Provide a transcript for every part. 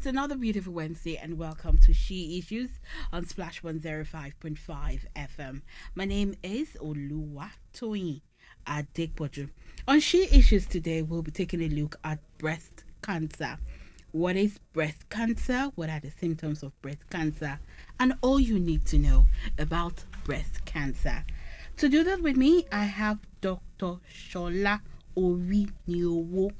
It's another beautiful Wednesday, and welcome to She Issues on Splash 105.5 FM. My name is Toyin Adepoju. On She Issues today, we'll be taking a look at breast cancer. What is breast cancer? What are the symptoms of breast cancer? And all you need to know about breast cancer. To do that with me, I have Dr. Sola Oriniowo.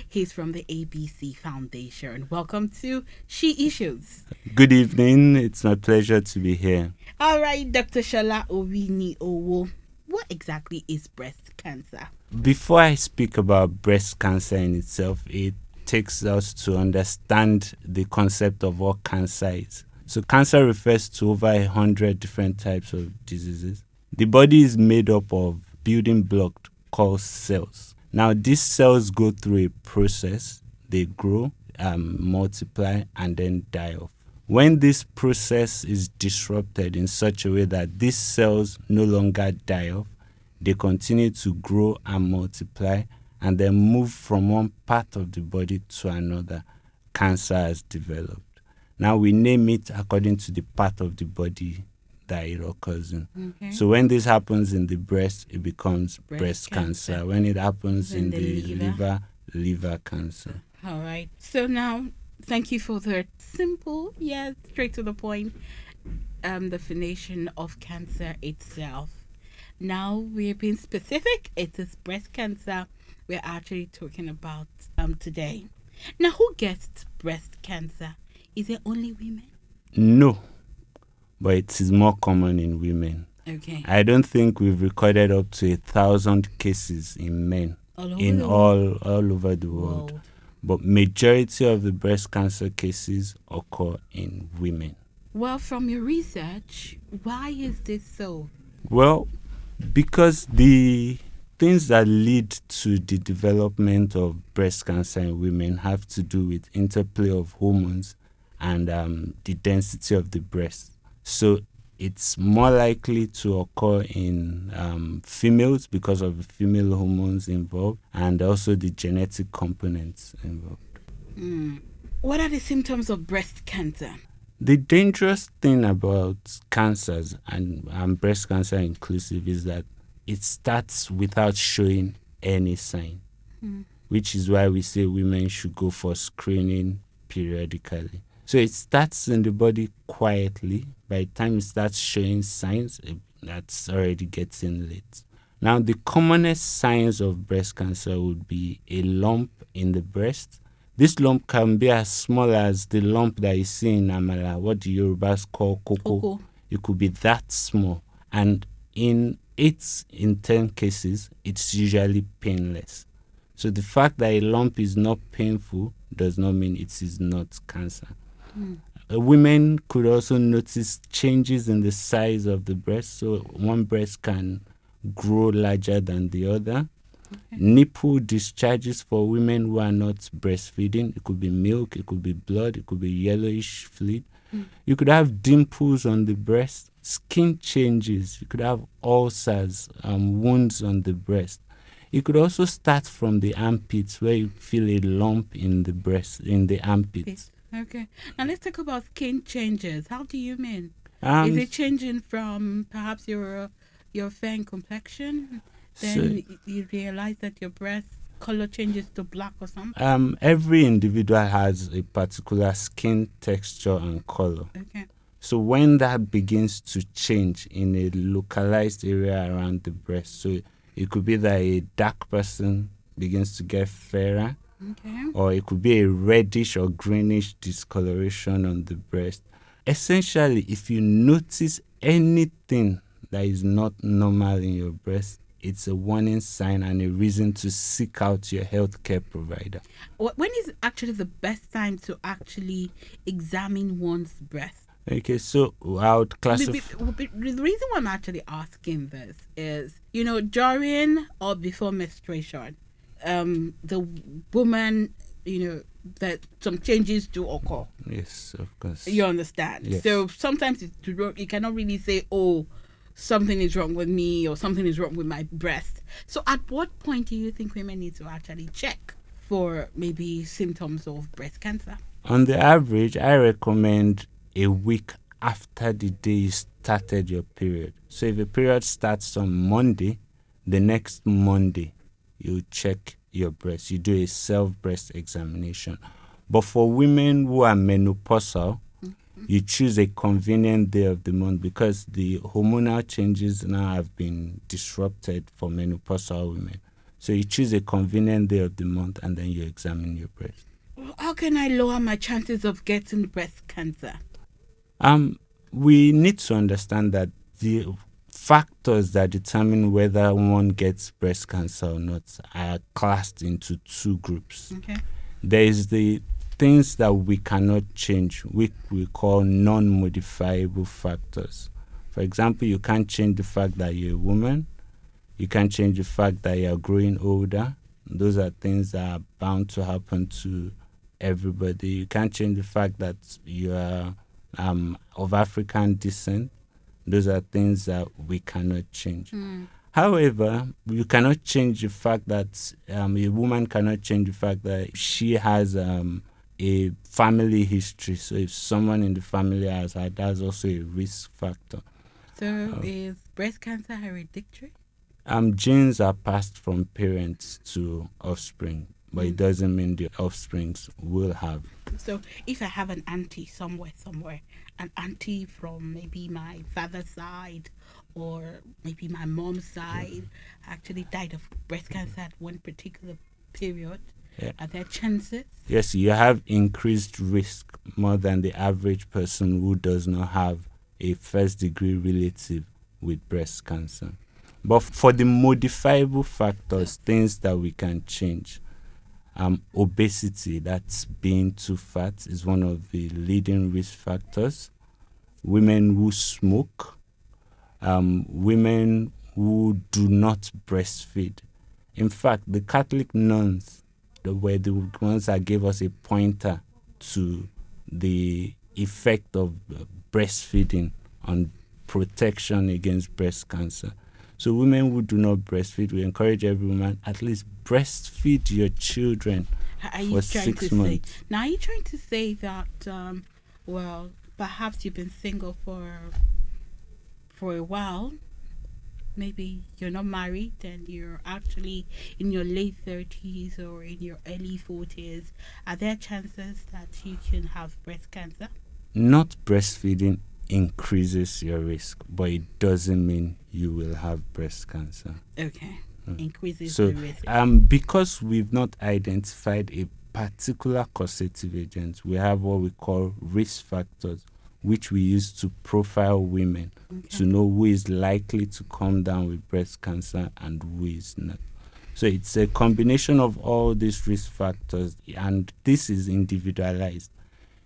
He's from the ABC Foundation. Welcome to She Issues. Good evening. It's my pleasure to be here. All right, Dr. Sola Oriniowo. What exactly is breast cancer? Before I speak about breast cancer in itself, it takes us to understand the concept of what cancer is. So cancer refers to over 100 different types of diseases. The body is made up of building blocks called cells. Now, these cells go through a process. They grow, multiply, and then die off. When this process is disrupted in such a way that these cells no longer die off, they continue to grow and multiply and then move from one part of the body to another. Cancer has developed. Now, we name it according to the part of the body that it occurs in. Okay. So when this happens in the breast, it becomes breast cancer. When it happens in the liver cancer. All right. So now, thank you for the simple, straight to the point definition of cancer itself. Now we're being specific. It is breast cancer we're actually talking about today. Now, who gets breast cancer? Is it only women? No. But it is more common in women. Okay. I don't think we've recorded up to 1,000 cases in men all over the world. But majority of the breast cancer cases occur in women. Well, from your research, why is this so? Well, because the things that lead to the development of breast cancer in women have to do with interplay of hormones and the density of the breast. So it's more likely to occur in females because of the female hormones involved and also the genetic components involved. What are the symptoms of breast cancer? The dangerous thing about cancers, and breast cancer inclusive, is that it starts without showing any sign, which is why we say women should go for screening periodically. So it starts in the body quietly. By the time it starts showing signs, that's already getting late. Now, the commonest signs of breast cancer would be a lump in the breast. This lump can be as small as the lump that you see in amala, what the Yorubas call koko. It could be that small. And in 8 in 10 cases, it's usually painless. So the fact that a lump is not painful does not mean it is not cancer. Women could also notice changes in the size of the breast. So one breast can grow larger than the other. Okay. Nipple discharges for women who are not breastfeeding. It could be milk, it could be blood, it could be yellowish fluid. You could have dimples on the breast, skin changes. You could have ulcers, wounds on the breast. It could also start from the armpits where you feel a lump in the breast, in the armpits. Okay. Now let's talk about skin changes. How do you mean? Is it changing from perhaps your fair in complexion? Then you realize that your breast color changes to black or something? Every individual has a particular skin texture and color. Okay. So when that begins to change in a localized area around the breast, so it could be that a dark person begins to get fairer. Okay. Or it could be a reddish or greenish discoloration on the breast. Essentially, if you notice anything that is not normal in your breast, it's a warning sign and a reason to seek out your healthcare provider. When is actually the best time to actually examine one's breast? Okay, so I would classify... The reason why I'm actually asking this is, during or before menstruation, the woman, that some changes do occur. Yes, of course. You understand? Yes. So sometimes you cannot really say, something is wrong with me or something is wrong with my breast. So at what point do you think women need to actually check for maybe symptoms of breast cancer? On the average, I recommend a week after the day you started your period. So if a period starts on Monday, the next Monday you check your breast. You do a self breast examination. But for women who are menopausal, you choose a convenient day of the month because the hormonal changes now have been disrupted for menopausal women. So you choose a convenient day of the month and then you examine your breast. How can I lower my chances of getting breast cancer? We need to understand that the factors that determine whether one gets breast cancer or not are classed into two groups. Okay. There is the things that we cannot change, which we call non-modifiable factors. For example, you can't change the fact that you're a woman. You can't change the fact that you're growing older. Those are things that are bound to happen to everybody. You can't change the fact that you are of African descent. Those are things that we cannot change. However, you cannot change the fact that a woman cannot change the fact that she has a family history. So if someone in the family has had, that's also a risk factor. So is breast cancer hereditary? Genes are passed from parents to offspring, but it doesn't mean the offsprings will have. So if I have an auntie somewhere, an auntie from maybe my father's side or maybe my mom's side actually died of breast cancer at one particular period, Yeah. are there chances? Yes, you have increased risk more than the average person who does not have a first degree relative with breast cancer. But for the modifiable factors, things that we can change, obesity, that's being too fat, is one of the leading risk factors. Women who smoke, women who do not breastfeed. In fact, the Catholic nuns were the ones that gave us a pointer to the effect of breastfeeding on protection against breast cancer. So women who do not breastfeed, we encourage every woman at least breastfeed your children Are you for trying 6 to months. say now? Are you trying to say that well, perhaps you've been single for a while? Maybe you're not married and you're actually in your late 30s or in your early 40s. Are there chances that you can have breast cancer? Not breastfeeding increases your risk, but it doesn't mean you will have breast cancer. Okay. Increases So, the risk. because we've not identified a particular causative agent, we have what we call risk factors, which we use to profile women to know who is likely to come down with breast cancer and who is not. So it's a combination of all these risk factors, and this is individualized.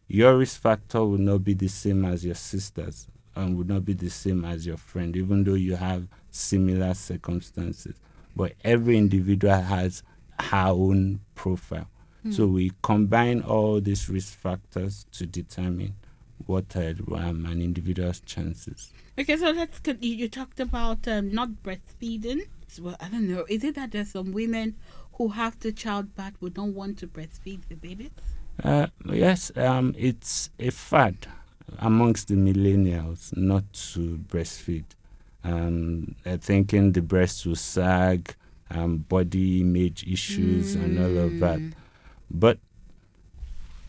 Your risk factor will not be the same as your sister's and will not be the same as your friend, even though you have similar circumstances. But every individual has her own profile. So we combine all these risk factors to determine what are an individual's chances. Okay, so you talked about not breastfeeding. Well, I don't know. Is it that there's some women who have the childbirth who don't want to breastfeed the babies? Yes, it's a fad amongst the millennials not to breastfeed. Thinking the breast will sag, body image issues, and all of that. But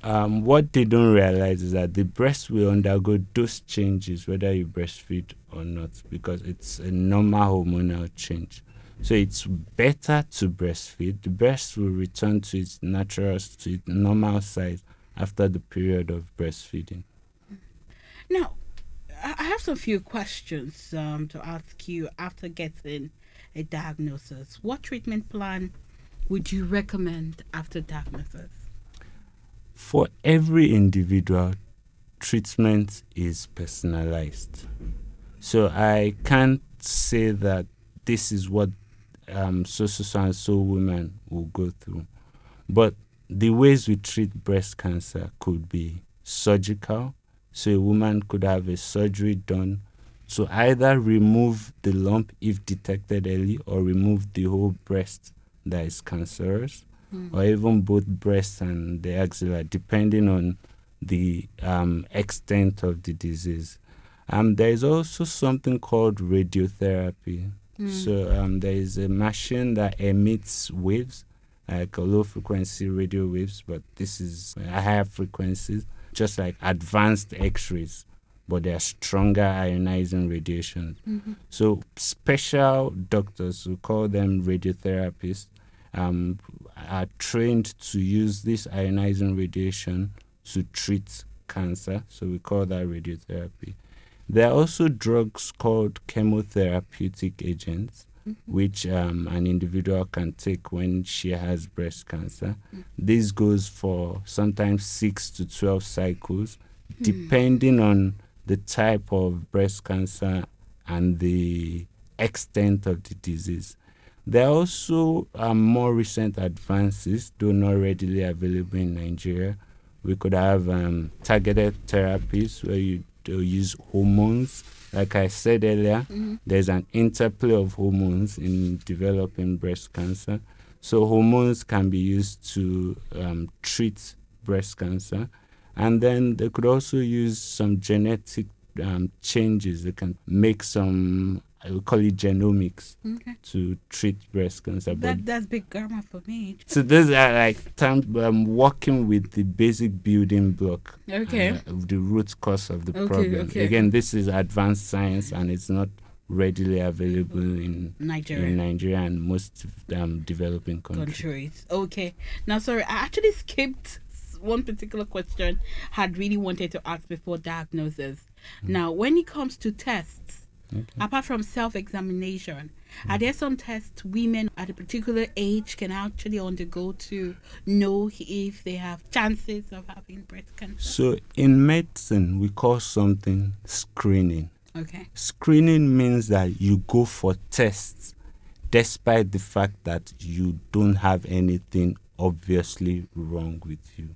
what they don't realize is that the breast will undergo those changes whether you breastfeed or not, because it's a normal hormonal change. So it's better to breastfeed. The breast will return to its natural, to its normal size after the period of breastfeeding. Now, I have some few questions to ask you after getting a diagnosis. What treatment plan would you recommend after diagnosis? For every individual, treatment is personalized. So I can't say that this is what so and so women will go through. But the ways we treat breast cancer could be surgical. So a woman could have a surgery done to either remove the lump if detected early or remove the whole breast that is cancerous. or even both breast and the axilla, depending on the extent of the disease. There is also something called radiotherapy. So there is a machine that emits waves, like a low frequency radio waves, but this is a higher frequencies, just like advanced X-rays, but they are stronger ionizing radiation. So special doctors, who call them radiotherapists, are trained to use this ionizing radiation to treat cancer. So we call that radiotherapy. There are also drugs called chemotherapeutic agents, which an individual can take when she has breast cancer. This goes for sometimes 6 to 12 cycles, depending on the type of breast cancer and the extent of the disease. There are also more recent advances, though not readily available in Nigeria. We could have targeted therapies where you use hormones. Like I said earlier, there's an interplay of hormones in developing breast cancer. So hormones can be used to treat breast cancer. And then they could also use some genetic changes. They can make some, I would call it genomics, to treat breast cancer. That's big grammar for me. So those are like working with the basic building block, of the root cause of the problem. Again, this is advanced science, and it's not readily available in Nigeria and most developing countries. Okay. Now, sorry, I actually skipped one particular question had really wanted to ask before diagnosis. Now, when it comes to tests, apart from self-examination, are there some tests women at a particular age can actually undergo to know if they have chances of having breast cancer? So in medicine, we call something screening. Okay. Screening means that you go for tests despite the fact that you don't have anything obviously wrong with you.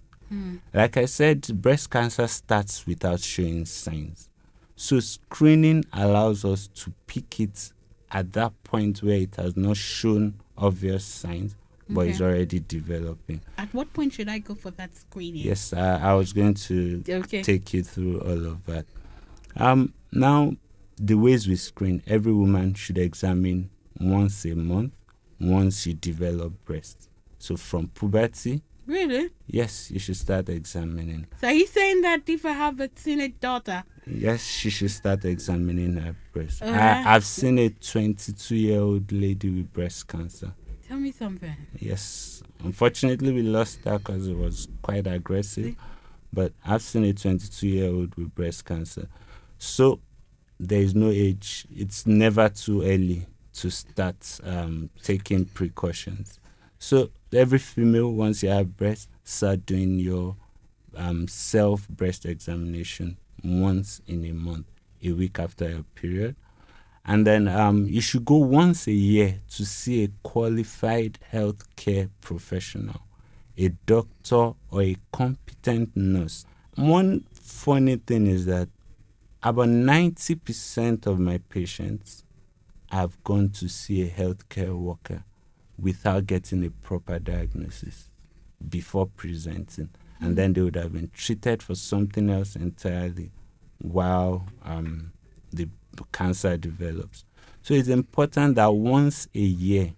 Like I said, breast cancer starts without showing signs. So screening allows us to pick it at that point where it has not shown obvious signs, but is already developing. At what point should I go for that screening? Yes, I was going to take you through all of that. Now, the ways we screen, every woman should examine once a month once you develop breast. So from puberty. Really? Yes, you should start examining. So are you saying that if I have a teenage daughter? Yes, she should start examining her breast. I've seen a 22-year-old lady with breast cancer. Tell me something. Yes. Unfortunately, we lost her because it was quite aggressive. But I've seen a 22-year-old with breast cancer. So there is no age. It's never too early to start taking precautions. So every female, once you have breast, start doing your self-breast examination once in a month, a week after your period. And then you should go once a year to see a qualified healthcare professional, a doctor or a competent nurse. One funny thing is that about 90% of my patients have gone to see a healthcare worker without getting a proper diagnosis before presenting. And then they would have been treated for something else entirely while the cancer develops. So it's important that once a year,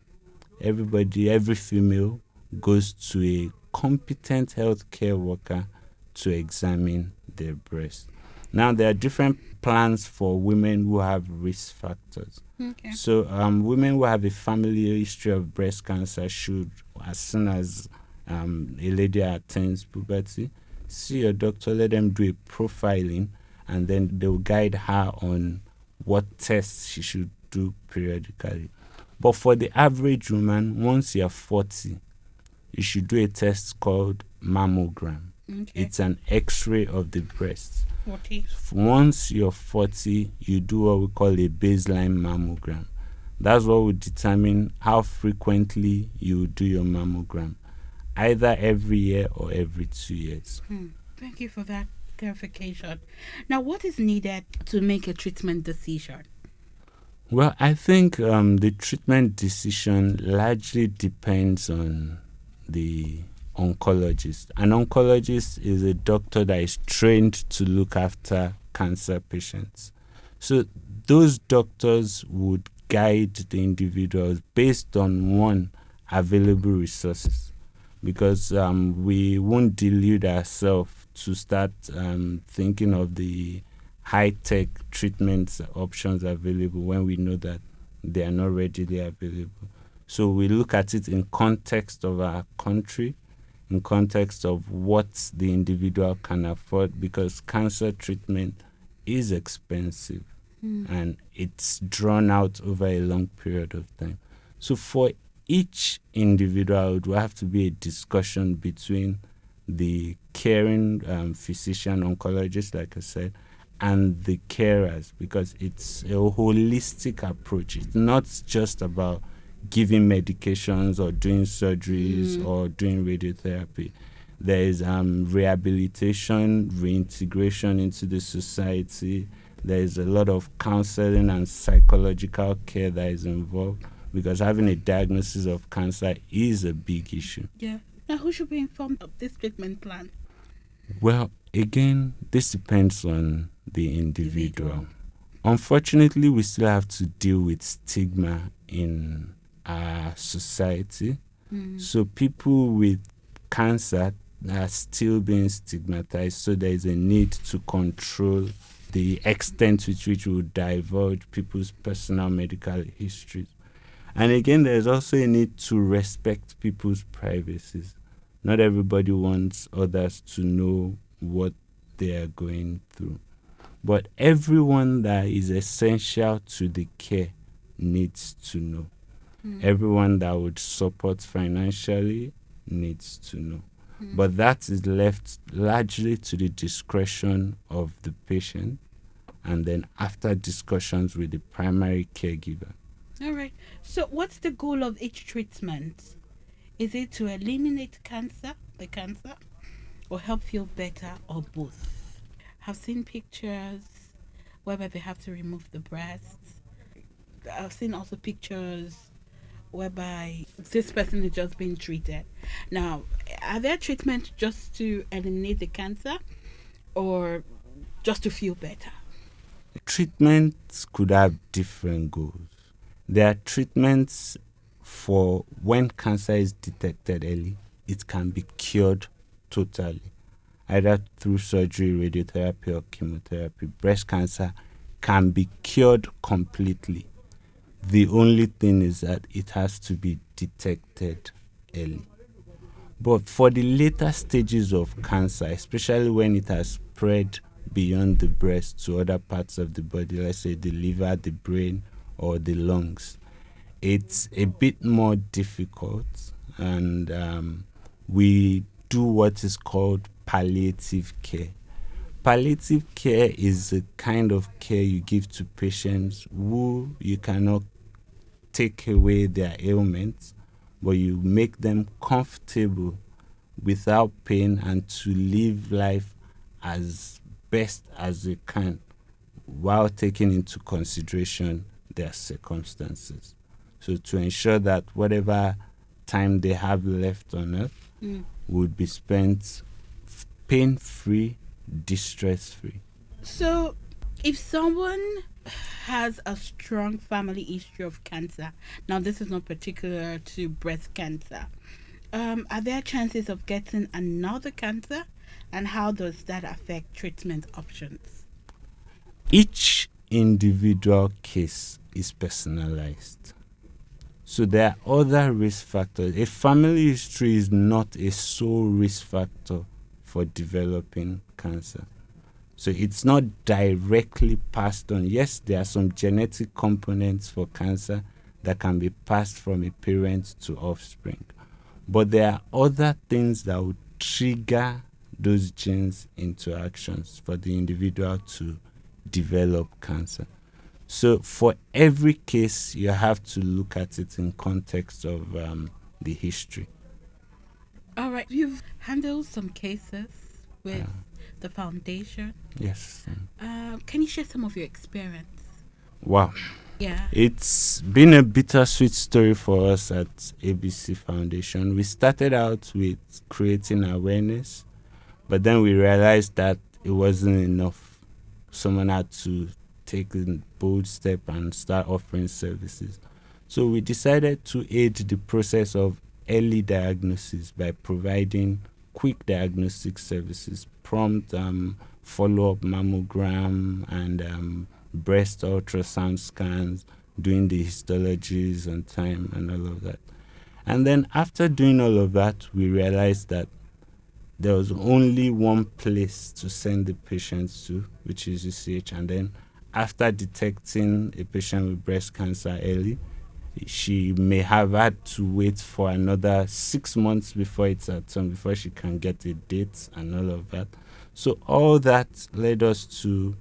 every female goes to a competent healthcare worker to examine their breast. Now, there are different plans for women who have risk factors. So women who have a family history of breast cancer should, as soon as a lady attains puberty, see your doctor, let them do a profiling, and then they'll guide her on what tests she should do periodically. But for the average woman, once you're 40, you should do a test called mammogram. It's an X-ray of the breast. 40. Once you're 40, you do what we call a baseline mammogram. That's what will determine how frequently you do your mammogram, either every year or every 2 years. Thank you for that clarification. Now, what is needed to make a treatment decision? Well, I think the treatment decision largely depends on the oncologist. An oncologist is a doctor that is trained to look after cancer patients. So those doctors would guide the individuals based on one, available resources, because we won't delude ourselves to start thinking of the high-tech treatments options available when we know that they are not readily available. So we look at it in context of our country, in context of what the individual can afford, because cancer treatment is expensive and it's drawn out over a long period of time. So for each individual, it will have to be a discussion between the caring physician, oncologist, like I said, and the carers, because it's a holistic approach. It's not just about giving medications or doing surgeries or doing radiotherapy. There is rehabilitation, reintegration into the society. There is a lot of counseling and psychological care that is involved, because having a diagnosis of cancer is a big issue. Yeah. Now, who should be informed of this treatment plan? Well, again, this depends on the individual. Unfortunately, we still have to deal with stigma in our society. So people with cancer are still being stigmatized. So there is a need to control the extent with which we divulge people's personal medical histories. And again, there's also a need to respect people's privacies. Not everybody wants others to know what they are going through. But everyone that is essential to the care needs to know. Everyone that would support financially needs to know. But that is left largely to the discretion of the patient, and then after discussions with the primary caregiver. All right. So, what's the goal of each treatment? Is it to eliminate the cancer, or help feel better, or both? I've seen pictures whereby they have to remove the breasts. I've seen also pictures whereby this person is just being treated. Now, are there treatments just to eliminate the cancer, or just to feel better? Treatments could have different goals. There are treatments for when cancer is detected early, it can be cured totally, either through surgery, radiotherapy, or chemotherapy. Breast cancer can be cured completely. The only thing is that it has to be detected early. But for the later stages of cancer, especially when it has spread beyond the breast to other parts of the body, let's say the liver, the brain, or the lungs, it's a bit more difficult, and we do what is called palliative care. Palliative care is a kind of care you give to patients who you cannot take away their ailments, but you make them comfortable without pain and to live life as best as they can while taking into consideration their circumstances. So to ensure that whatever time they have left on earth would be spent pain-free, distress-free. So, if someone has a strong family history of cancer, now this is not particular to breast cancer, are there chances of getting another cancer, and how does that affect treatment options? Each individual case is personalized. So there are other risk factors. A family history is not a sole risk factor for developing cancer. So it's not directly passed on. Yes, there are some genetic components for cancer that can be passed from a parent to offspring. But there are other things that would trigger those genes into actions for the individual to develop cancer. So for every case, you have to look at it in context of the history. All right, you've handled some cases with the foundation. Yes. Can you share some of your experience? Wow. Yeah. It's been a bittersweet story for us at ABC Foundation. We started out with creating awareness, but then we realized that it wasn't enough. Someone had to take a bold step and start offering services. So we decided to aid the process of early diagnosis by providing quick diagnostic services, prompt follow-up mammogram and breast ultrasound scans, doing the histologies on time and all of that. And then after doing all of that, we realized that there was only one place to send the patients to, which is UCH. And then after detecting a patient with breast cancer early, she may have had to wait for another 6 months before it's at turn, before she can get a date and all of that. So all that led us to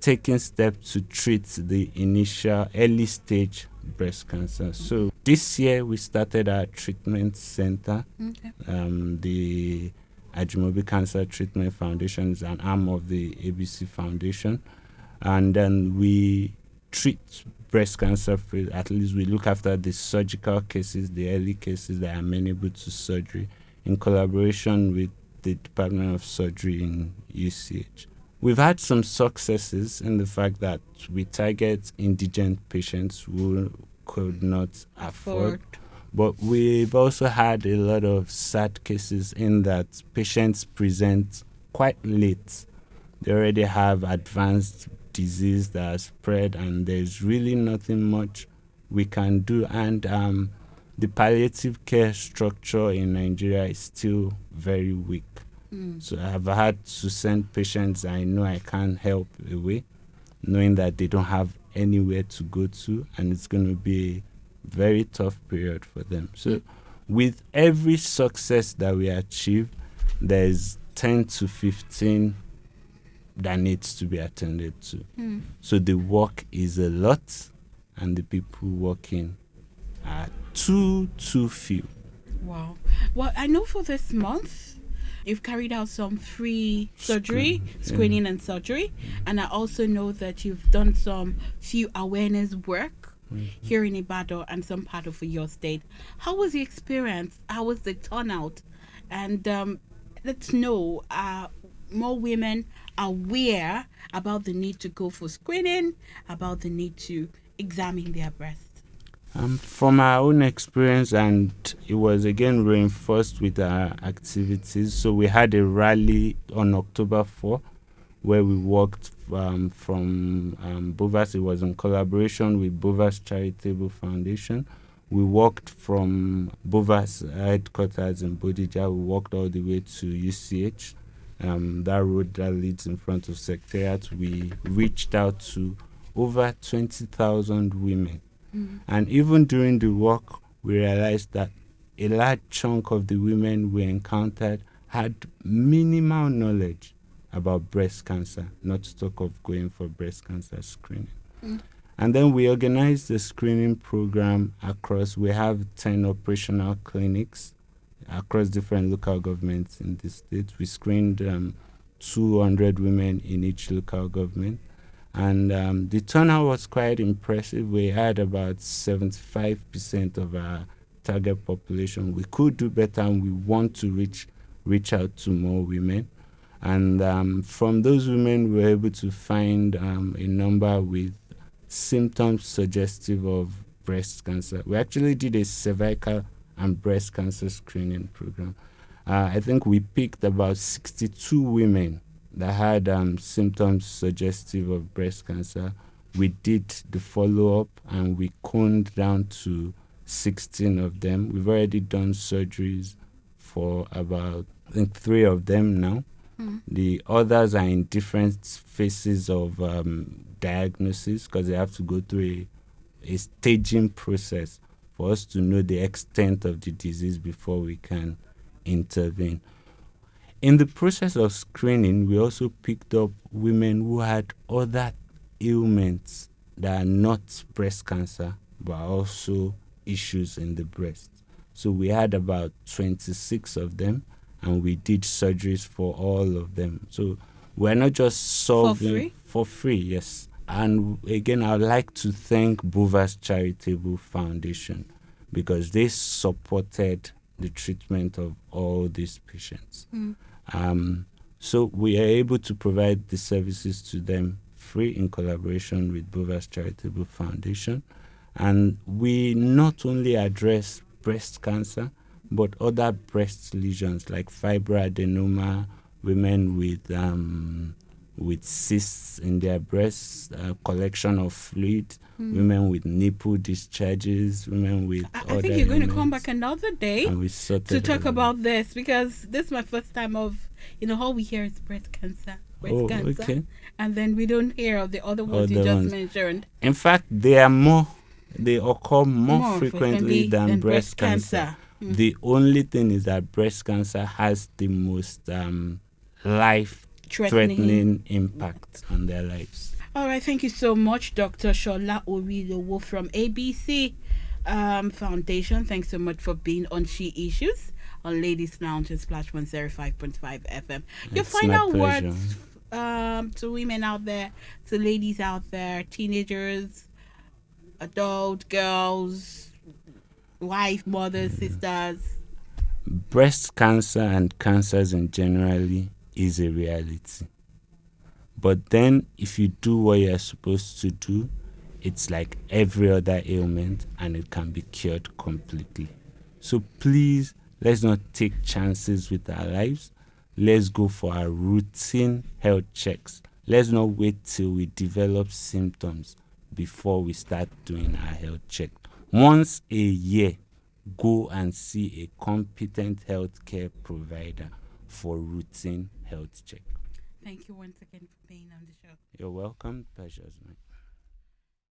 taking steps to treat the initial early stage breast cancer. So this year we started our treatment center. Okay. The Ajimobi Cancer Treatment Foundation is an arm of the ABC Foundation, and then we treat breast cancer free. At least we look after the surgical cases, the early cases that are amenable to surgery, in collaboration with the Department of Surgery in UCH. We've had some successes in the fact that we target indigent patients who could not afford, but we've also had a lot of sad cases in that patients present quite late. They already have advanced disease that has spread, and there's really nothing much we can do. And the palliative care structure in Nigeria is still very weak. So I've had to send patients I know I can't help away, knowing that they don't have anywhere to go to, and it's going to be a very tough period for them. So with every success that we achieve, there's 10 to 15 that needs to be attended to. So the work is a lot, and the people working are too few. Wow. Well, I know for this month, you've carried out some free surgery, screening and surgery. And I also know that you've done some few awareness work here in Ibadan and some part of your state. How was the experience? How was the turnout? And let's know, more women aware about the need to go for screening, about the need to examine their breast? From our own experience, and it was again reinforced with our activities. So we had a rally on October 4 where we worked from Bovas. It was in collaboration with Bovas Charitable Foundation. We walked from Bovas headquarters in Bodija. We walked all the way to UCH. That road that leads in front of Secretariat. We reached out to over 20,000 women. And even during the walk, we realized that a large chunk of the women we encountered had minimal knowledge about breast cancer, not to talk of going for breast cancer screening. And then we organized the screening program across. We have 10 operational clinics across different local governments in the state. We screened 200 women in each local government. And the turnout was quite impressive. We had about 75% of our target population. We could do better, and we want to reach out to more women. And from those women, we were able to find a number with symptoms suggestive of breast cancer. We actually did a cervical and breast cancer screening program. I think we picked about 62 women that had symptoms suggestive of breast cancer. We did the follow-up, and we coned down to 16 of them. We've already done surgeries for about, I think, 3 of them now. The others are in different phases of diagnosis, because they have to go through a staging process for us to know the extent of the disease before we can intervene. In the process of screening, we also picked up women who had other ailments that are not breast cancer, but also issues in the breast. So we had about 26 of them, and we did surgeries for all of them. So we're not just solving free? for free, yes. And again, I would like to thank Bova's Charitable Foundation because they supported the treatment of all these patients. Um, so we are able to provide the services to them free in collaboration with Bova's Charitable Foundation. And we not only address breast cancer, but other breast lesions like fibroadenoma, women with cysts in their breasts, collection of fluid, women with nipple discharges, women with I other think you're going to come ailments, back another day and we to sorted talk all of it. about this, because this is my first time of, all we hear is breast cancer, Oh, okay. and then we don't hear of the other ones you Other just ones. mentioned. In fact, they occur more frequently than breast cancer. The only thing is that breast cancer has the most life threatening impact on their lives. All right, thank you so much, Dr. Sola Oriniowo from ABC Foundation. Thanks so much for being on She Issues on Ladies Lounge and Splash 105.5 FM. Your It's my final pleasure. words to women out there, to ladies out there, teenagers, adult girls, wife, mothers, sisters. Breast cancer and cancers in generally is a reality. But then if you do what you're supposed to do, it's like every other ailment and it can be cured completely. So please, let's not take chances with our lives. Let's go for our routine health checks. Let's not wait till we develop symptoms before we start doing our health check. Once a year, go and see a competent healthcare provider for routine health check. Thank you once again for being on the show. You're welcome. Pleasure's mine.